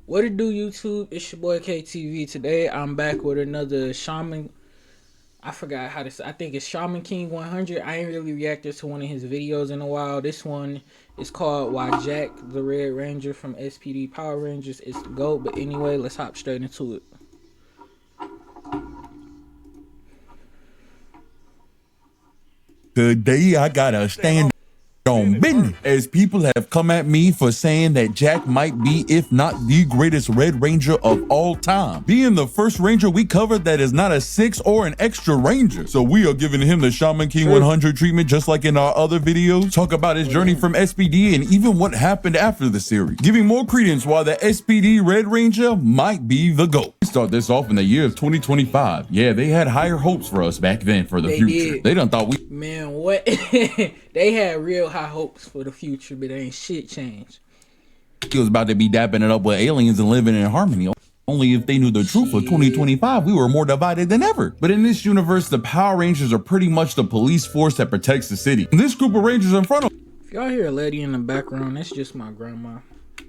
What it do, YouTube? It's your boy KTV. Today I'm back with another Shaman. I forgot how to say. I think it's Shaman King 100. I ain't really reacted to one of his videos in a while. This one is called Why Jack the Red Ranger from SPD Power Rangers is the GOAT. But anyway, let's hop straight into it. Today I gotta stand on business, as people have come at me for saying that Jack might be, if not the greatest Red Ranger of all time, being the first Ranger we covered that is not a 6 or an extra Ranger. So we are giving him the Shaman King 100 treatment, just like in our other videos. Talk about his journey from SPD and even what happened after the series, giving more credence why the SPD Red Ranger might be the GOAT. We start this off in the year of 2025. Yeah, they had higher hopes for us back then for the future. Did. They done thought we Man, what? They had real high hopes for the future, but ain't shit changed. He was about to be dapping it up with aliens and living in harmony. Only if they knew the truth of 2025, we were more divided than ever. But in this universe, the Power Rangers are pretty much the police force that protects the city. And this group of Rangers in front If y'all hear a lady in the background, that's just my grandma.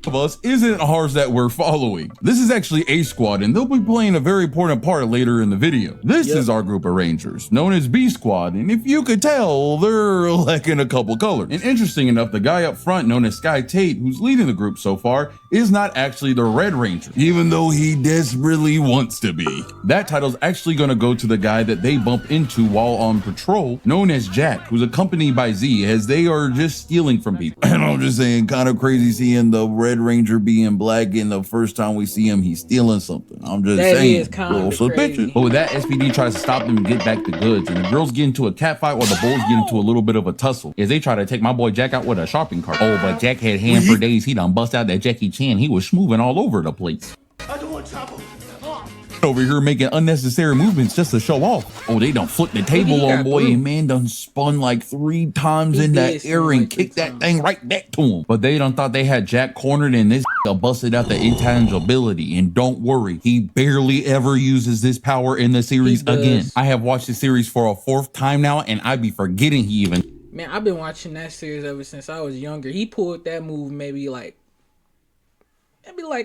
of us isn't ours that we're following. This is actually A Squad, and they'll be playing a very important part later in the video. This is our group of Rangers, known as B Squad, and if you could tell, they're lacking a couple colors. And interesting enough, the guy up front, known as Sky Tate, who's leading the group so far, is not actually the Red Ranger, even though he desperately wants to be. That title's actually gonna go to the guy that they bump into while on patrol, known as Jack, who's accompanied by Z, as they are just stealing from people. And I'm just saying, kind of crazy seeing the Red Ranger being black, and the first time we see him, he's stealing something. I'm just saying, is kind of crazy. pictures. But with that, SPD tries to stop them and get back the goods, and the girls get into a cat fight while the boys get into a little bit of a tussle, as they try to take my boy Jack out with a shopping cart. Oh, but Jack had hand for days. He done bust out that Jackie Chan. He was schmoving all over the place. I don't want trouble. Over here making unnecessary movements just to show off. Oh, they done flipped the table on boy, and man done spun like 3 times in that air and kicked that thing right back to him. But they done thought they had Jack cornered, and this busted out the intangibility. And don't worry, he barely ever uses this power in the series again. I have watched the series for a 4th time now, and I be forgetting he even. Man, I've been watching that series ever since I was younger. He pulled that move maybe like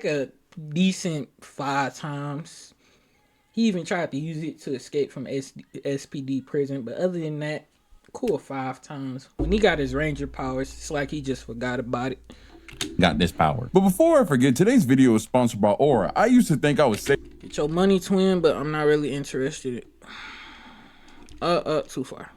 a decent 5 times. He even tried to use it to escape from SPD prison, but other than that, cool 5 times. When he got his Ranger powers, it's like he just forgot about it. Got this power. But before I forget, today's video is sponsored by Aura. I used to think I was safe. Get your money, twin, but I'm not really interested. Too far.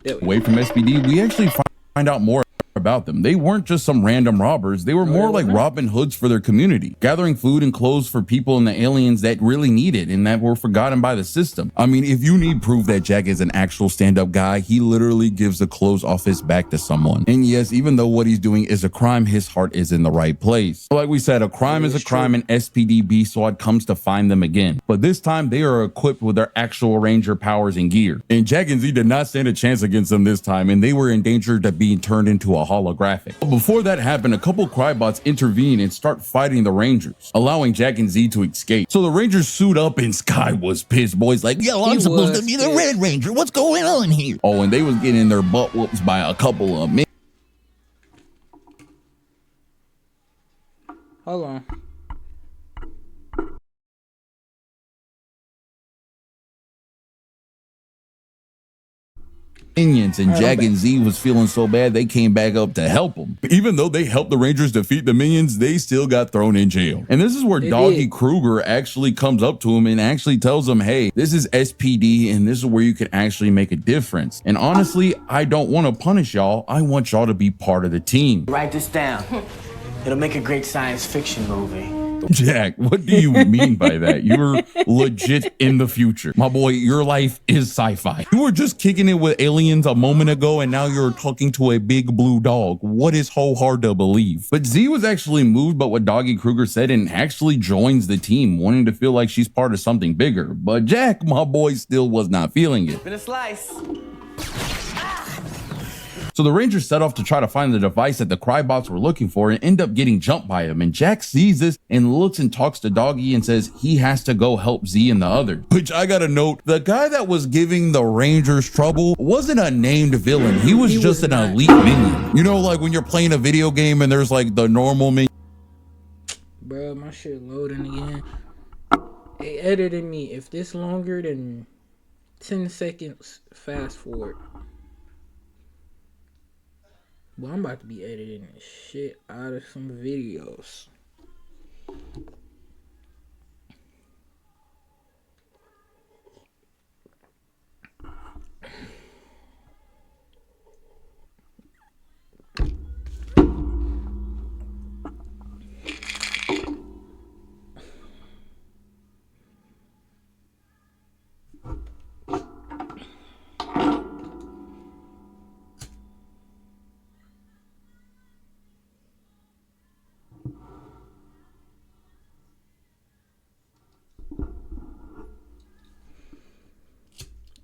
Away from SPD, we actually find out more about them. They weren't just some random robbers. They were more like Robin Hoods for their community, gathering food and clothes for people and the aliens that really need it and that were forgotten by the system. I mean, if you need proof that Jack is an actual stand-up guy, he literally gives the clothes off his back to someone. And yes, even though what he's doing is a crime, his heart is in the right place. Like we said, a crime is a crime, and SPD B Squad comes to find them again. But this time they are equipped with their actual Ranger powers and gear. And Jack and Z did not stand a chance against them this time, and they were in danger of being turned into a holographic. But before that happened, a couple Crybots intervene and start fighting the Rangers, allowing Jack and Z to escape. So the Rangers suit up, and Sky was pissed. Boys like, yo, I'm supposed to be the Red Ranger. What's going on here? Oh, and they was getting their butt whoops by a couple of men. Hold on. Minions, and Jack and Z was feeling so bad they came back up to help them. Even though they helped the Rangers defeat the minions, they still got thrown in jail. And this is where Doggy Kruger actually comes up to him and actually tells him, hey, this is SPD, and this is where you can actually make a difference. And honestly, I don't want to punish y'all. I want y'all to be part of the team. Write this down. It'll make a great science fiction movie. Jack, what do you mean by that? You're legit in the future. My boy, your life is sci-fi. You were just kicking it with aliens a moment ago, and now you're talking to a big blue dog. What is so hard to believe? But Z was actually moved by what Doggy Kruger said and actually joins the team, wanting to feel like she's part of something bigger. But Jack, my boy, still was not feeling it. Been a slice. So the Rangers set off to try to find the device that the Crybots were looking for and end up getting jumped by him. And Jack sees this and looks and talks to Doggy and says he has to go help Z and the others. Which I gotta note, the guy that was giving the Rangers trouble wasn't a named villain. He was just an elite minion. You know, like when you're playing a video game and there's like the normal minion. Bro, my shit loading again. It edited me. If this longer than 10 seconds, fast forward. Well, I'm about to be editing the shit out of some videos.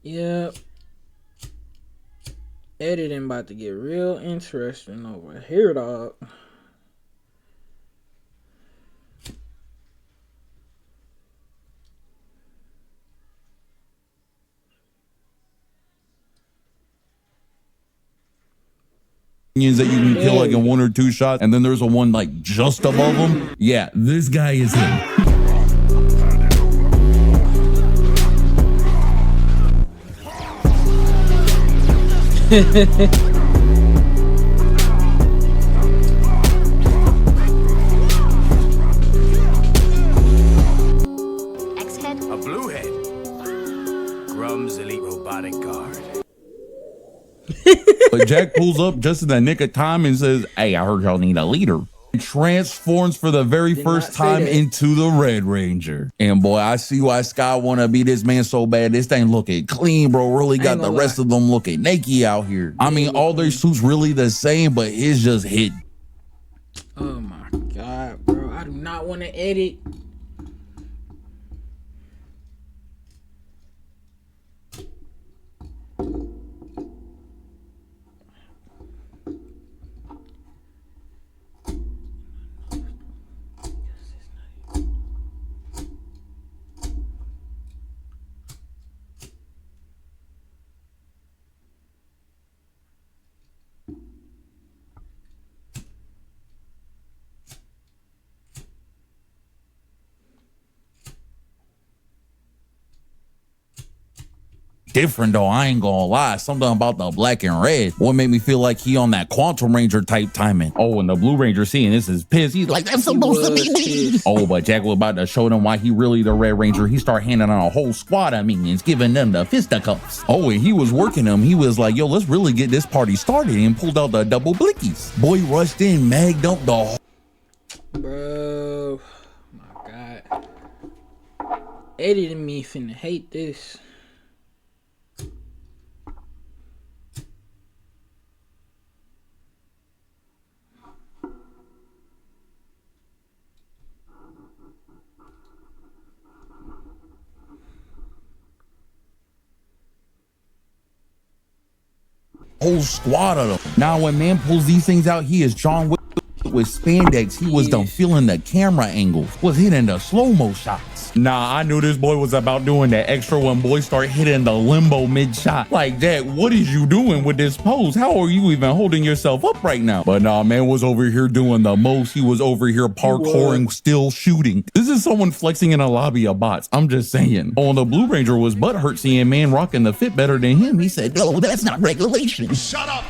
Yep. Editing about to get real interesting over here, dog. That you can kill like in 1 or 2 shots, and then there's a one like just above him. Yeah, this guy is him. X-Head? A Bluehead. Grum's elite robotic guard. But Jack pulls up just in the nick of time and says, "Hey, I heard y'all need a leader." Transforms for the very first time into the Red Ranger. And boy, I see why Sky wanna be this man so bad. This thing looking clean, bro. Really got the rest of them looking naked out here. I mean, all their suits really the same, but his just hit. Oh my god, bro. I do not want to edit. Different though, I ain't gonna lie. Something about the black and red. What made me feel like he on that Quantum Ranger type timing. Oh, and the Blue Ranger seeing this is pissed. He's like, that's supposed to be me. Oh, but Jack was about to show them why he really the Red Ranger. He started handing out a whole squad of minions, giving them the fisticuffs. Oh, and he was working them. He was like, yo, let's really get this party started, and pulled out the double blickies. Boy rushed in, magged up the whole. Bro, my god. Editing me finna hate this. Whole squad of them. Now when man pulls these things out, he is John Wick with spandex. He was done feeling the camera angles, was hitting the slow-mo shots. Nah, I knew this boy was about doing that extra when boy start hitting the limbo mid-shot. Like, Jack, what is you doing with this pose? How are you even holding yourself up right now? But nah, man was over here doing the most. He was over here parkouring, still shooting. This is someone flexing in a lobby of bots. I'm just saying. Oh, and the Blue Ranger was butthurt seeing man rocking the fit better than him. He said, no, that's not regulation. Shut up.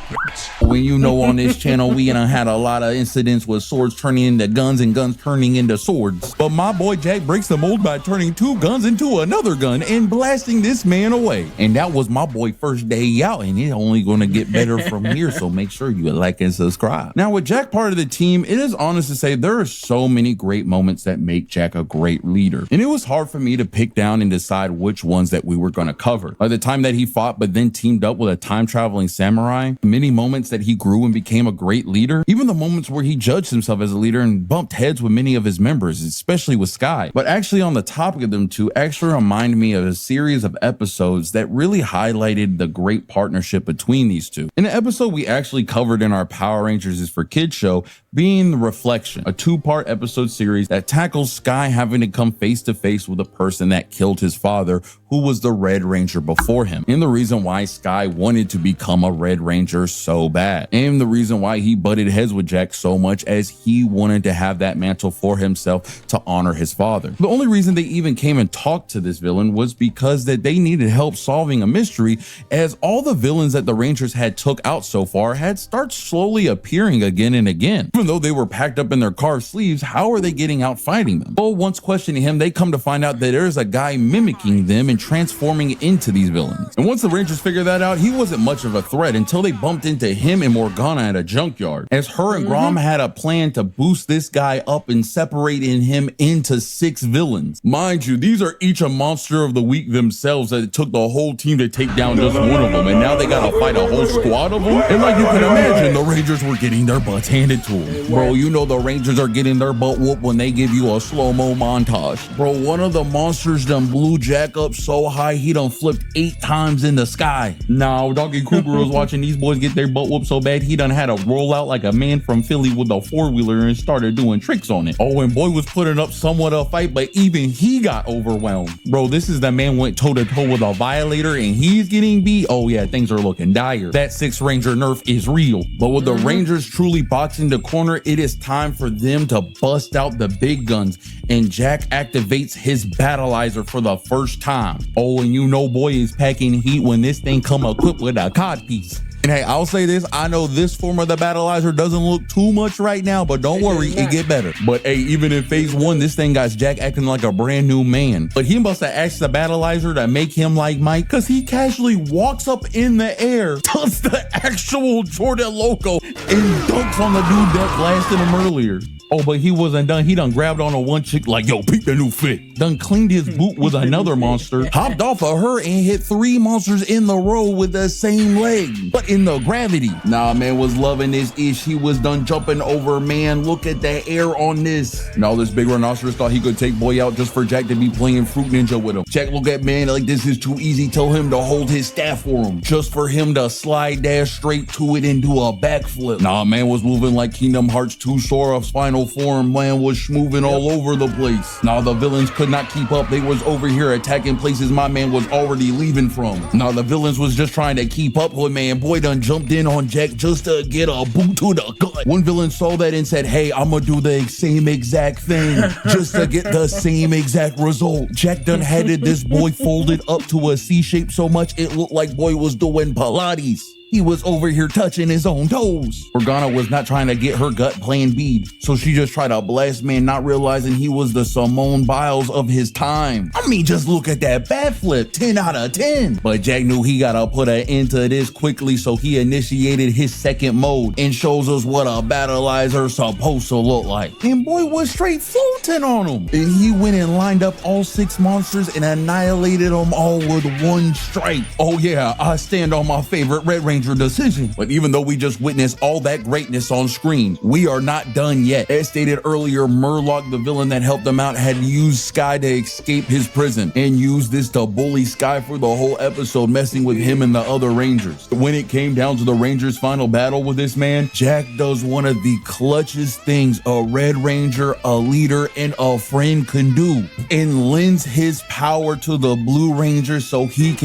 When you know on this channel, we done had a lot of incidents with swords turning into guns and guns turning into swords. But my boy Jack breaks the mold by turning 2 guns into another gun and blasting this man away. And that was my boy first day out, and it's only gonna get better from here, so make sure you like and subscribe. Now with Jack part of the team, it is honest to say there are so many great moments that make Jack a great leader. And it was hard for me to pick down and decide which ones that we were gonna cover. Like the time that he fought but then teamed up with a time-traveling samurai, many moments that he grew and became a great leader, even the moments where he judged himself as a leader and bumped heads with many of his members, especially with Sky. But actually on the topic of them two, actually remind me of a series of episodes that really highlighted the great partnership between these two. In the episode we actually covered in our Power Rangers is for Kids show being The Reflection, a 2-part episode series that tackles Sky having to come face to face with a person that killed his father, who was the Red Ranger before him, and the reason why Sky wanted to become a Red Ranger so bad. had, and the reason why he butted heads with Jack so much, as he wanted to have that mantle for himself to honor his father. The only reason they even came and talked to this villain was because that they needed help solving a mystery, as all the villains that the Rangers had took out so far had started slowly appearing again and again. Even though they were packed up in their carved sleeves, how are they getting out fighting them? Well, once questioning him, they come to find out that there's a guy mimicking them and transforming into these villains. And once the Rangers figured that out, he wasn't much of a threat until they bumped into him and Morgana at a junkyard, as her and Grom had a plan to boost this guy up and separating him into 6 villains. Mind you, these are each a monster of the week themselves, that it took the whole team to take down just one of them, and now they gotta fight a whole squad of them. And like you can imagine, the Rangers were getting their butts handed to them. Bro, you know the Rangers are getting their butt whooped when they give you a slow-mo montage. Bro, one of the monsters done blew Jack up so high he done flipped 8 times in the sky. Now, Donkey Kruger was watching these boys get their butt whooped so bad he done had to roll out like a man from Philly with a 4-wheeler and started doing tricks on it. Oh, and boy was putting up somewhat of a fight, but even he got overwhelmed. Bro, this is the man went toe-to-toe with a Violator and he's getting beat. Oh yeah, things are looking dire. That 6th Ranger nerf is real. But with the Rangers truly boxing the corner, it is time for them to bust out the big guns, and Jack activates his Battleizer for the first time. Oh, and you know boy is packing heat when this thing come equipped with a codpiece. And hey, I'll say this, I know this form of the Battleizer doesn't look too much right now, but don't worry, it get better. But hey, even in phase 1, this thing got Jack acting like a brand new man. But he must have asked the Battleizer to make him like Mike, because he casually walks up in the air, does the actual Jordan Loco, and dunks on the dude that blasted him earlier. Oh, but he wasn't done. He done grabbed on a one chick like, yo, peep the new fit. Done cleaned his boot with another monster, hopped off of her and hit 3 monsters in the row with the same leg, but in the gravity. Nah, man was loving this ish. He was done jumping over, man. Look at the air on this. Now this big rhinoceros thought he could take boy out just for Jack to be playing Fruit Ninja with him. Jack look at man like this is too easy. Tell him to hold his staff for him, just for him to slide dash straight to it and do a backflip. Nah, man was moving like Kingdom Hearts 2 Sora's final form. Man was moving all over the place. Now the villains could not keep up. They was over here attacking places my man was already leaving from. Now the villains was just trying to keep up with man. Boy done jumped in on Jack just to get a boot to the gut. One villain saw that and said, hey, I'm gonna do the same exact thing just to get the same exact result. Jack done headed this boy folded up to a C shape so much it looked like boy was doing Pilates. He was over here touching his own toes. Morgana was not trying to get her gut playing bead, so she just tried to blast man, not realizing he was the Simone Biles of his time. I mean, just look at that backflip, 10 out of 10. But Jack knew he gotta put an end to this quickly, so he initiated his second mode and shows us what a Battleizer supposed to look like. And boy was straight floating on him. And he went and lined up all 6 monsters and annihilated them all with one strike. Oh yeah, I stand on my favorite Red Ranger decision. But even though we just witnessed all that greatness on screen, we are not done yet. As stated earlier, Murloc, the villain that helped them out, had used Sky to escape his prison and used this to bully Sky for the whole episode, messing with him and the other Rangers. When it came down to the Rangers' final battle with this man, Jack does one of the clutchest things a Red Ranger, a leader, and a friend can do, and lends his power to the Blue Ranger so he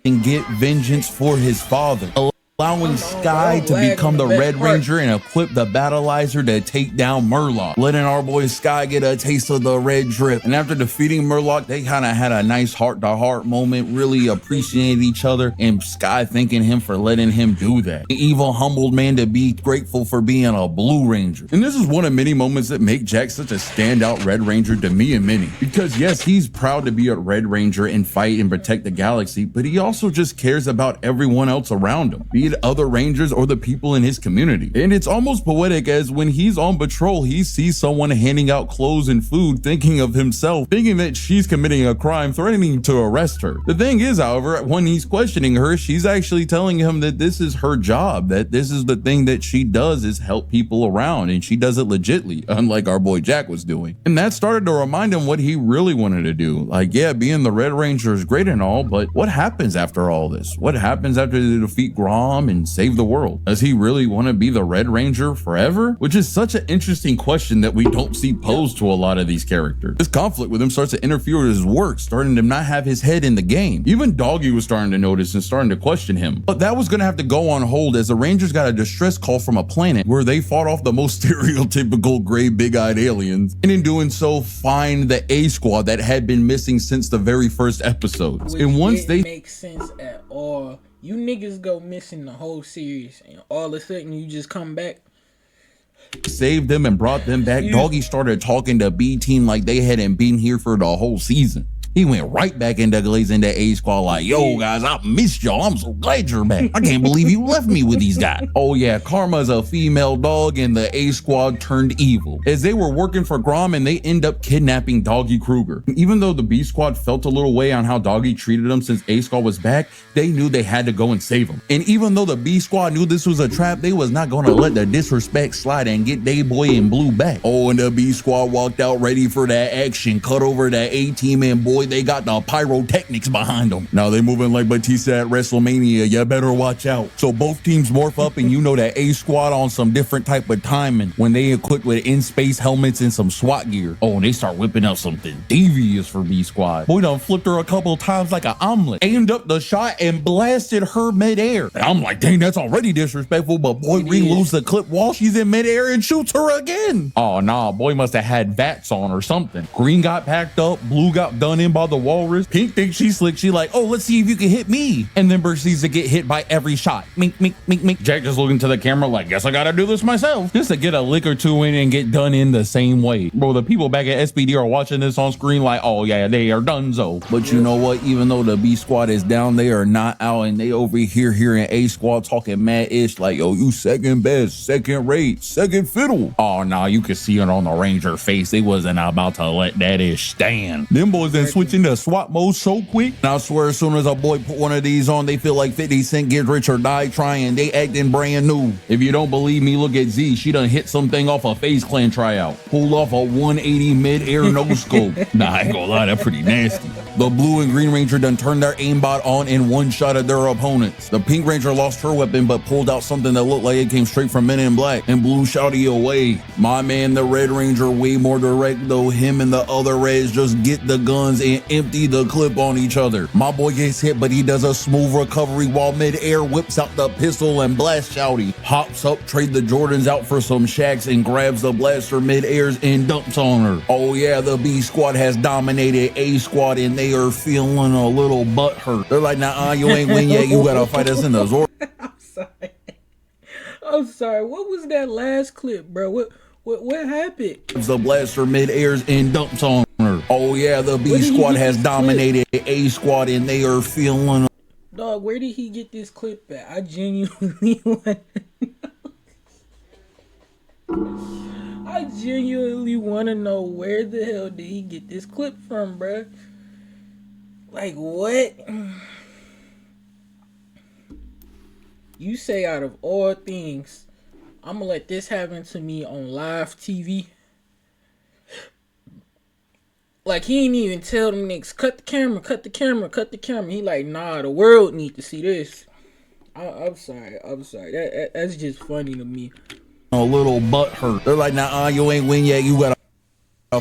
can get vengeance for his father, allowing Sky to become the Red Ranger and equip the Battleizer to take down Murloc, letting our boy Sky get a taste of the red drip. And after defeating Murloc, they kind of had a nice heart-to-heart moment, really appreciated each other, and Sky thanking him for letting him do that. The evil, humbled man to be grateful for being a Blue Ranger. And this is one of many moments that make Jack such a standout Red Ranger to me and many. Because yes, he's proud to be a Red Ranger and fight and protect the galaxy, but he also just cares about everyone else around him, be it other Rangers or the people in his community. And it's almost poetic, as when he's on patrol, he sees someone handing out clothes and food, thinking of himself, thinking that she's committing a crime, threatening to arrest her. The thing is, however, when he's questioning her, she's actually telling him that this is her job, that this is the thing that she does, is help people around, and she does it legitly, unlike our boy Jack was doing. And that started to remind him what he really wanted to do. Like, yeah, being the Red Ranger is great and all, but what happens after all this? What happens after they defeat Grom come and save the world? Does he really want to be the Red Ranger forever? Which is such an interesting question that we don't see posed to a lot of these characters. This conflict with him starts to interfere with his work, starting to not have his head in the game. Even Doggy was starting to notice and starting to question him. But that was going to have to go on hold as the Rangers got a distress call from a planet where they fought off the most stereotypical gray big-eyed aliens, and in doing so find the A Squad that had been missing since the very first episodes. Which and once they makes sense at all. You niggas go missing the whole series and all of a sudden you just come back. saved them and brought them back, Doggy started talking to B Team like they hadn't been here for the whole season. He went right back into glazing the A Squad like, yo, guys, I missed y'all. I'm so glad you're back. I can't believe you left me with these guys. Oh, yeah, Karma's a female dog, and the A Squad turned evil. As they were working for Grom, and they end up kidnapping Doggy Kruger. Even though the B Squad felt a little way on how Doggy treated them since A Squad was back, they knew they had to go and save him. And even though the B Squad knew this was a trap, they was not going to let the disrespect slide and get they boy and Blue back. Oh, and the B Squad walked out ready for that action, cut over that A Team, and boy, they got the pyrotechnics behind them. Now they moving like Batista at WrestleMania. You better watch out. So both teams morph up, and you know that A Squad on some different type of timing when they equipped with in-space helmets and some SWAT gear. Oh, and they start whipping up something devious for B Squad. Boy done flipped her a couple times like an omelet, aimed up the shot and blasted her midair. And I'm like, dang, that's already disrespectful, but boy reloads the clip while she's in midair and shoots her again. Oh nah, boy must have had VATS on or something. Green got packed up, Blue got done in by the walrus. Pink thinks she's slick. She like, oh, let's see if you can hit me. And then proceeds to get hit by every shot. Mink, mink, mink, mink. Jack just looking to the camera like, guess I gotta do this myself. Just to get a lick or two in and get done in the same way. Bro, the people back at SPD are watching this on screen like, oh yeah, they are donezo. But you know what? Even though the B Squad is down, they are not out, and they over here hearing A Squad talking mad ish like, yo, you second best, second rate, second fiddle. Oh nah, you could see it on the Ranger face. They wasn't about to let that ish stand. Them boys then switching to SWAT mode so quick. And I swear, as soon as a boy put one of these on, they feel like 50 Cent Get Rich or Die Trying. They acting brand new. If you don't believe me, look at Z. She done hit something off a FaZe Clan tryout. Pulled off a 180 mid-air no scope. Nah, I ain't gonna lie, that's pretty nasty. The Blue and Green Ranger done turned their aimbot on and one-shotted their opponents. The Pink Ranger lost her weapon but pulled out something that looked like it came straight from Men in Black, and Blue shouted away. My man, the Red Ranger, way more direct though. Him and the other Reds just get the guns and empty the clip on each other. My boy gets hit, but he does a smooth recovery while mid-air whips out the pistol and blast Shouty. Hops up, trade the Jordans out for some Shacks, and grabs the blaster mid-airs and dumps on her. Oh yeah, the B Squad has dominated A Squad, and they are feeling a little butthurt. They're like, nah, you ain't win yet. You gotta fight us in the Zord. I'm sorry. What was that last clip, bro? What happened? The blaster mid-airs and dumps on her. Oh yeah, the B Squad has dominated A Squad, and they are feeling. Dog, where did he get this clip at? I genuinely want. I genuinely want to know where the hell did he get this clip from, bro? Like what? You say out of all things, I'm gonna let this happen to me on live TV. Like, he ain't even tell them niggas, cut the camera, cut the camera, cut the camera. He like, nah, the world need to see this. I'm sorry. That's just funny to me. A little butthurt. They're like, nah, you ain't win yet. You gotta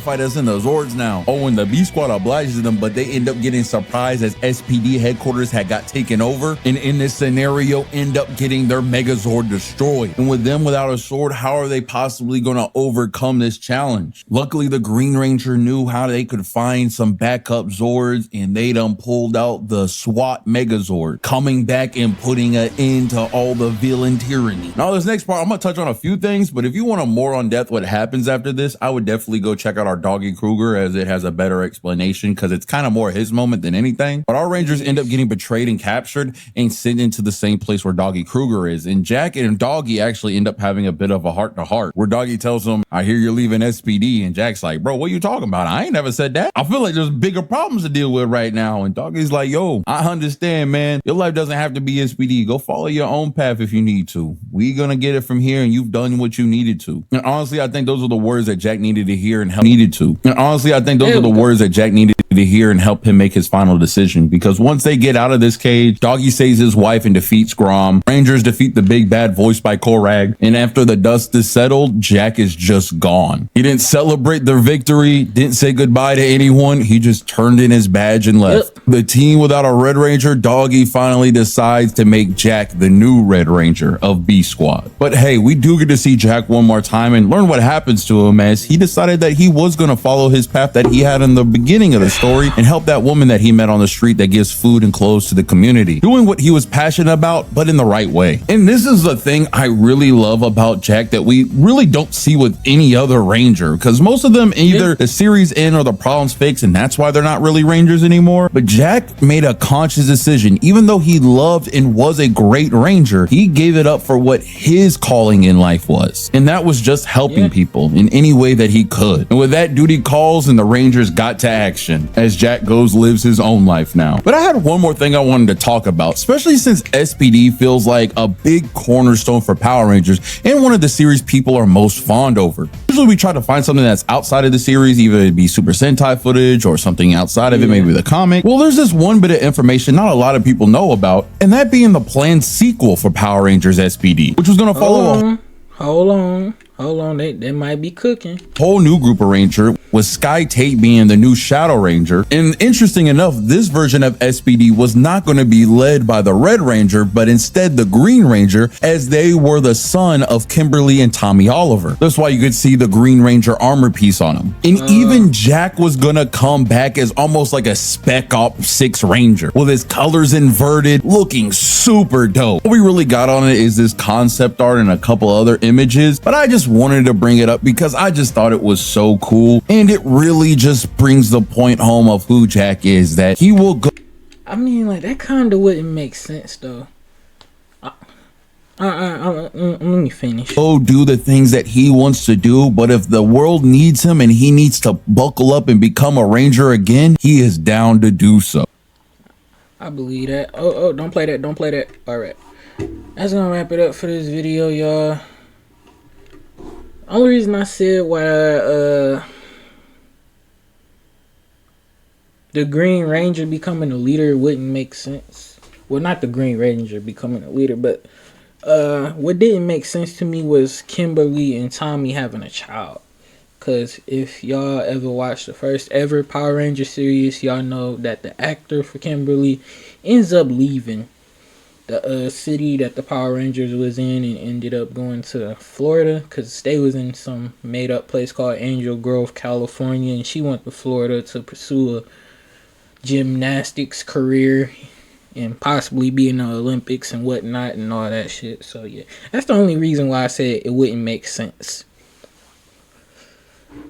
fight us in the Zords now. Oh, and the B Squad obliges them, but they end up getting surprised as SPD headquarters had got taken over, and in this scenario end up getting their Megazord destroyed. And with them without a sword, how are they possibly going to overcome this challenge? Luckily, the Green Ranger knew how they could find some backup Zords, and they done pulled out the SWAT Megazord, coming back and putting an end to all the villain tyranny. Now, this next part, I'm going to touch on a few things, but if you want a more on depth what happens after this, I would definitely go check out our Doggy Kruger, as it has a better explanation, because it's kind of more his moment than anything. But our Rangers end up getting betrayed and captured and sent into the same place where Doggy Kruger is. And Jack and Doggy actually end up having a bit of a heart-to-heart, where Doggy tells him, I hear you're leaving SPD. And Jack's like, bro, what are you talking about? I ain't never said that. I feel like there's bigger problems to deal with right now. And Doggy's like, yo, I understand, man. Your life doesn't have to be SPD. Go follow your own path if you need to. We gonna get it from here, and you've done what you needed to. And honestly, I think those are the words that Jack needed to hear and needed to. And honestly, I think those are the words that Jack needed to to hear and help him make his final decision, because once they get out of this cage, Doggy saves his wife and defeats Grom. Rangers defeat the big bad voiced by Korag, and after the dust is settled, Jack is just gone. He didn't celebrate their victory, didn't say goodbye to anyone. He just turned in his badge and left. Yep. The team without a Red Ranger, Doggy finally decides to make Jack the new Red Ranger of B Squad. But hey, we do get to see Jack one more time and learn what happens to him, as he decided that he was going to follow his path that he had in the beginning of the story and help that woman that he met on the street that gives food and clothes to the community, doing what he was passionate about, but in the right way. And this is the thing I really love about Jack that we really don't see with any other Ranger, because most of them either the series end or the problem's fixed, and that's why they're not really Rangers anymore. But Jack made a conscious decision. Even though he loved and was a great Ranger, he gave it up for what his calling in life was, and that was just helping people in any way that he could. And with that, duty calls and the Rangers got to action as Jack lives his own life now. But I had one more thing I wanted to talk about, especially since SPD feels like a big cornerstone for Power Rangers and one of the series people are most fond over. Usually we try to find something that's outside of the series, either it be Super Sentai footage or something outside of it, maybe the comic. Well, there's this one bit of information not a lot of people know about, and that being the planned sequel for Power Rangers SPD, which was going to follow Hold on, they might be cooking. Whole new group of Ranger, with Sky Tate being the new Shadow Ranger. And interesting enough, this version of SPD was not going to be led by the Red Ranger, but instead the Green Ranger, as they were the son of Kimberly and Tommy Oliver. That's why you could see the Green Ranger armor piece on him. And even Jack was gonna come back as almost like a Spec Ops 6 Ranger, with his colors inverted, looking super dope. What we really got on it is this concept art and a couple other images, but I just wanted to bring it up because I just thought it was so cool, and it really just brings the point home of who Jack is, that he will go. I mean, like, that kind of wouldn't make sense though. Let me finish. Go do the things that he wants to do, but if the world needs him and he needs to buckle up and become a Ranger again, he is down to do so. I believe that. Oh, don't play that. All right, that's gonna wrap it up for this video, y'all. Only reason I said why the Green Ranger becoming a leader wouldn't make sense. Well, not the Green Ranger becoming a leader, but what didn't make sense to me was Kimberly and Tommy having a child. Because if y'all ever watched the first ever Power Ranger series, y'all know that the actor for Kimberly ends up leaving the city that the Power Rangers was in and ended up going to Florida, because they was in some made up place called Angel Grove, California, and she went to Florida to pursue a gymnastics career and possibly be in the Olympics and whatnot and all that shit. So yeah, that's the only reason why I said it wouldn't make sense.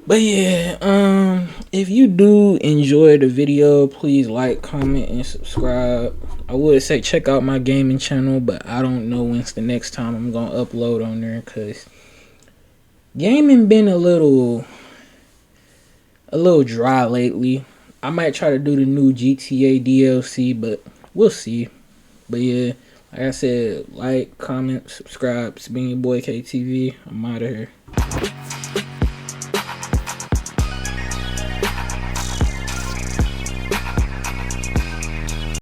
But yeah, if you do enjoy the video, please like, comment, and subscribe. I would say check out my gaming channel, but I don't know when's the next time I'm gonna upload on there, because gaming been a little dry lately. I might try to do the new GTA DLC, but we'll see. But yeah, like I said, like, comment, subscribe. It's been your boy KTV. I'm out of here.